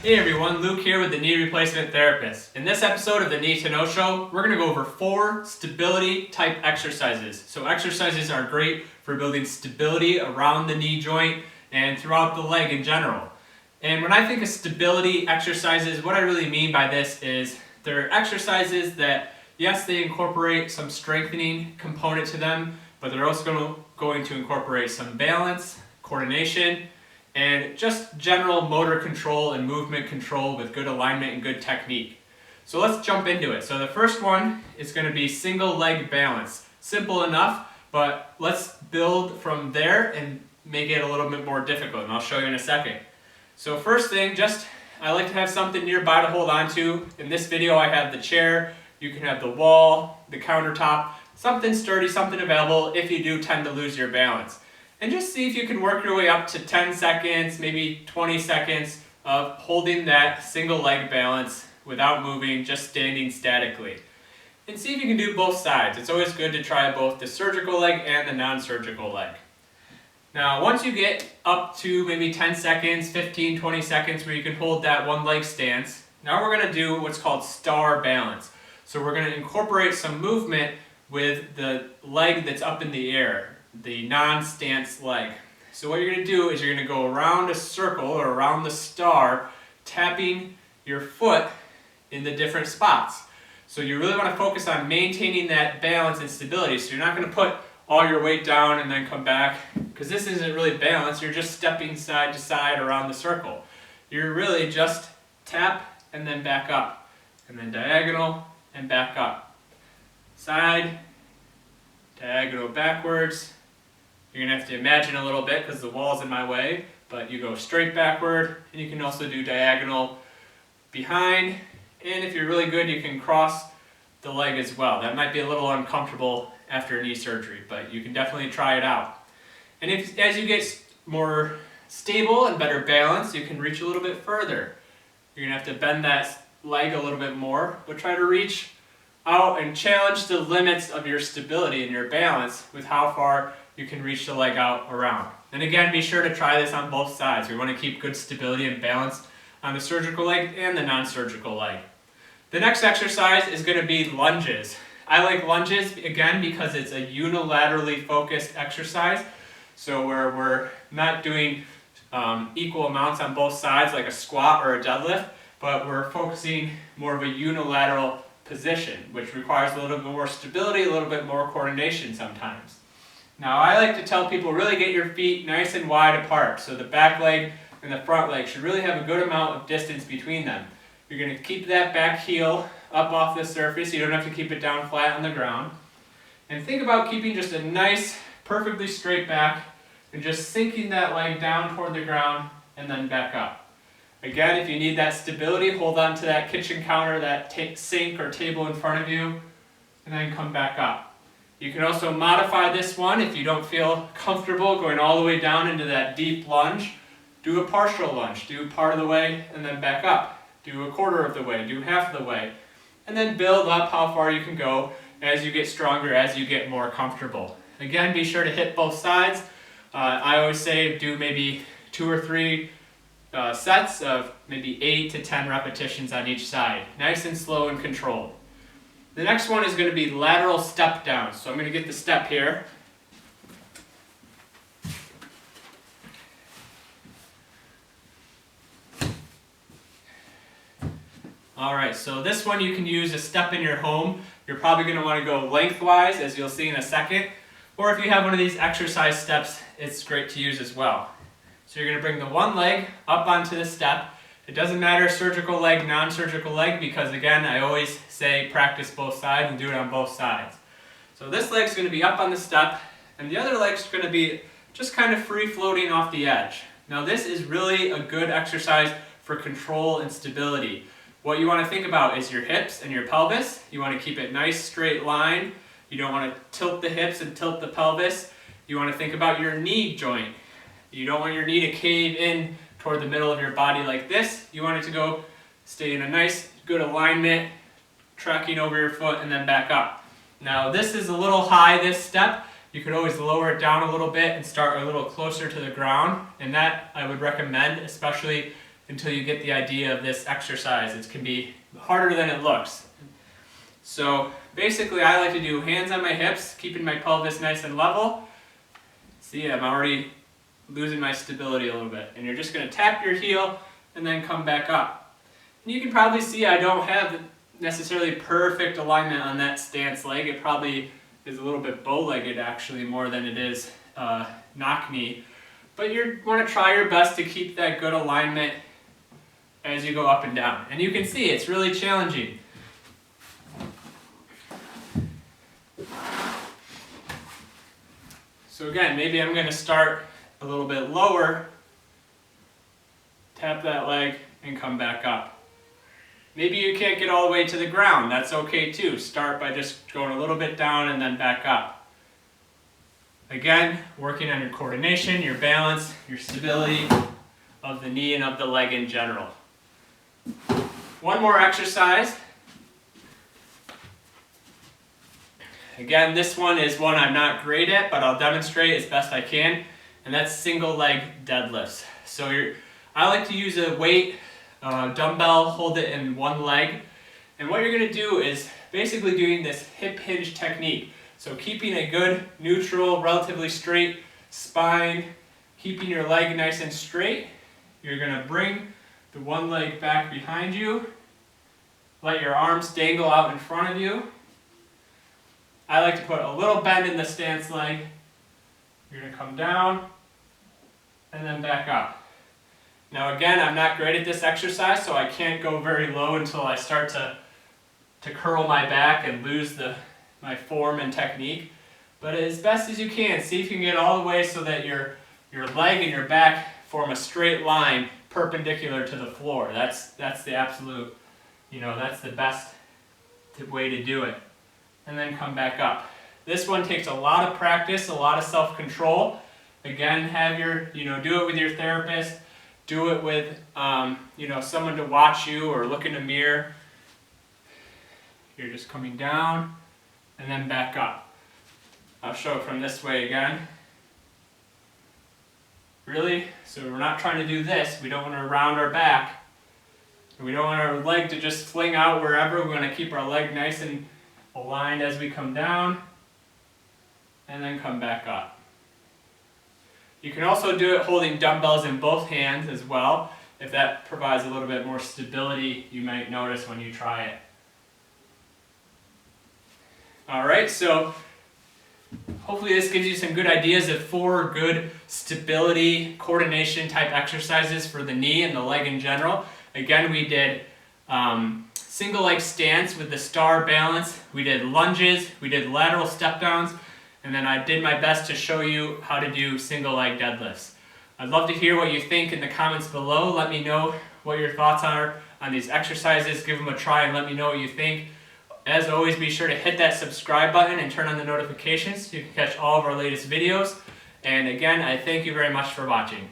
Hey everyone, Luke here with the Knee Replacement Therapist. In this episode of the Knee to Know Show, we're going to go over 4 stability type exercises. So exercises are great for building stability around the knee joint and throughout the leg in general. And when I think of stability exercises, what I really mean by this is they're exercises that, yes, they incorporate some strengthening component to them, but they're also going to incorporate some balance, coordination, and just general motor control and movement control with good alignment and good technique. So let's jump into it. So the first one is going to be single leg balance. Simple enough, but let's build from there and make it a little bit more difficult, and I'll show you in a second. So first thing, I like to have something nearby to hold on to. In this video I have the chair, you can have the wall, the countertop, something sturdy, something available if you do tend to lose your balance. And just see if you can work your way up to 10 seconds, maybe 20 seconds of holding that single leg balance without moving, just standing statically. And see if you can do both sides. It's always good to try both the surgical leg and the non-surgical leg. Now, once you get up to maybe 10 seconds, 15, 20 seconds where you can hold that one leg stance, now we're going to do what's called star balance. So we're going to incorporate some movement with the leg that's up in the air, the non-stance leg. So what you're going to do is you're going to go around a circle or around the star, tapping your foot in the different spots. So you really want to focus on maintaining that balance and stability. So you're not going to put all your weight down and then come back, because this isn't really balance. You're just stepping side to side around the circle. You're really just tap and then back up, and then diagonal and back up. Side, diagonal backwards. You're going to have to imagine a little bit because the wall's in my way, but you go straight backward, and you can also do diagonal behind, and if you're really good, you can cross the leg as well. That might be a little uncomfortable after knee surgery, but you can definitely try it out. And as you get more stable and better balance, you can reach a little bit further. You're going to have to bend that leg a little bit more, but try to reach out and challenge the limits of your stability and your balance with how far you can reach the leg out around. And again, be sure to try this on both sides. We want to keep good stability and balance on the surgical leg and the non-surgical leg. The next exercise is going to be lunges. I like lunges, again, because it's a unilaterally focused exercise. So where we're not doing equal amounts on both sides like a squat or a deadlift, but we're focusing more of a unilateral position, which requires a little bit more stability, a little bit more coordination sometimes. Now, I like to tell people really get your feet nice and wide apart. So the back leg and the front leg should really have a good amount of distance between them. You're going to keep that back heel up off the surface. You don't have to keep it down flat on the ground. And think about keeping just a nice, perfectly straight back and just sinking that leg down toward the ground and then back up. Again, if you need that stability, hold on to that kitchen counter, that sink or table in front of you, and then come back up. You can also modify this one if you don't feel comfortable going all the way down into that deep lunge. Do a partial lunge. Do part of the way and then back up. Do a quarter of the way. Do half of the way. And then build up how far you can go as you get stronger, as you get more comfortable. Again, be sure to hit both sides. I always say do maybe 2 or 3 sets of maybe 8 to 10 repetitions on each side. Nice and slow and controlled. The next one is going to be lateral step down. So I'm going to get the step here. Alright, so this one you can use a step in your home. You're probably going to want to go lengthwise, as you'll see in a second. Or if you have one of these exercise steps, it's great to use as well. So you're going to bring the one leg up onto the step. It doesn't matter surgical leg, non-surgical leg, because again, I always say practice both sides and do it on both sides. So this leg's going to be up on the step, and the other leg's going to be just kind of free floating off the edge. Now this is really a good exercise for control and stability. What you want to think about is your hips and your pelvis. You want to keep it nice straight line. You don't want to tilt the hips and tilt the pelvis. You want to think about your knee joint. You don't want your knee to cave in toward the middle of your body like this. You want it to stay in a nice, good alignment, tracking over your foot and then back up. Now this is a little high, this step. You could always lower it down a little bit and start a little closer to the ground. And that I would recommend, especially until you get the idea of this exercise. It can be harder than it looks. So basically I like to do hands on my hips, keeping my pelvis nice and level. See, I'm already losing my stability a little bit. And you're just going to tap your heel and then come back up. And you can probably see I don't have necessarily perfect alignment on that stance leg. It probably is a little bit bow-legged actually more than it is knock knee. But you want to try your best to keep that good alignment as you go up and down. And you can see it's really challenging. So again, maybe I'm going to start a little bit lower, tap that leg, and come back up. Maybe you can't get all the way to the ground. That's okay too. Start by just going a little bit down and then back up. Again, working on your coordination, your balance, your stability of the knee and of the leg in general. One more exercise. Again, this one is one I'm not great at, but I'll demonstrate as best I can, and that's single leg deadlifts. So I like to use a weight, dumbbell, hold it in one leg, and what you're going to do is basically doing this hip hinge technique. So keeping a good, neutral, relatively straight spine, keeping your leg nice and straight, you're going to bring the one leg back behind you, let your arms dangle out in front of you. I like to put a little bend in the stance leg. You're going to come down and then back up. Now again, I'm not great at this exercise, so I can't go very low until I start to curl my back and lose my form and technique. But as best as you can, see if you can get all the way so that your leg and your back form a straight line perpendicular to the floor. That's the absolute, that's the best way to do it. And then come back up. This one takes a lot of practice, a lot of self-control. Again, have do it with your therapist, do it with, someone to watch you or look in a mirror. You're just coming down and then back up. I'll show it from this way again. Really, so we're not trying to do this. We don't want to round our back. We don't want our leg to just fling out wherever. We're going to keep our leg nice and aligned as we come down, and then come back up. You can also do it holding dumbbells in both hands as well. If that provides a little bit more stability, you might notice when you try it. Alright, so hopefully this gives you some good ideas of 4 good stability, coordination type exercises for the knee and the leg in general. Again, we did single leg stance with the star balance, we did lunges, we did lateral step downs, and then I did my best to show you how to do single leg deadlifts. I'd love to hear what you think in the comments below. Let me know what your thoughts are on these exercises. Give them a try and let me know what you think. As always, be sure to hit that subscribe button and turn on the notifications so you can catch all of our latest videos. And again, I thank you very much for watching.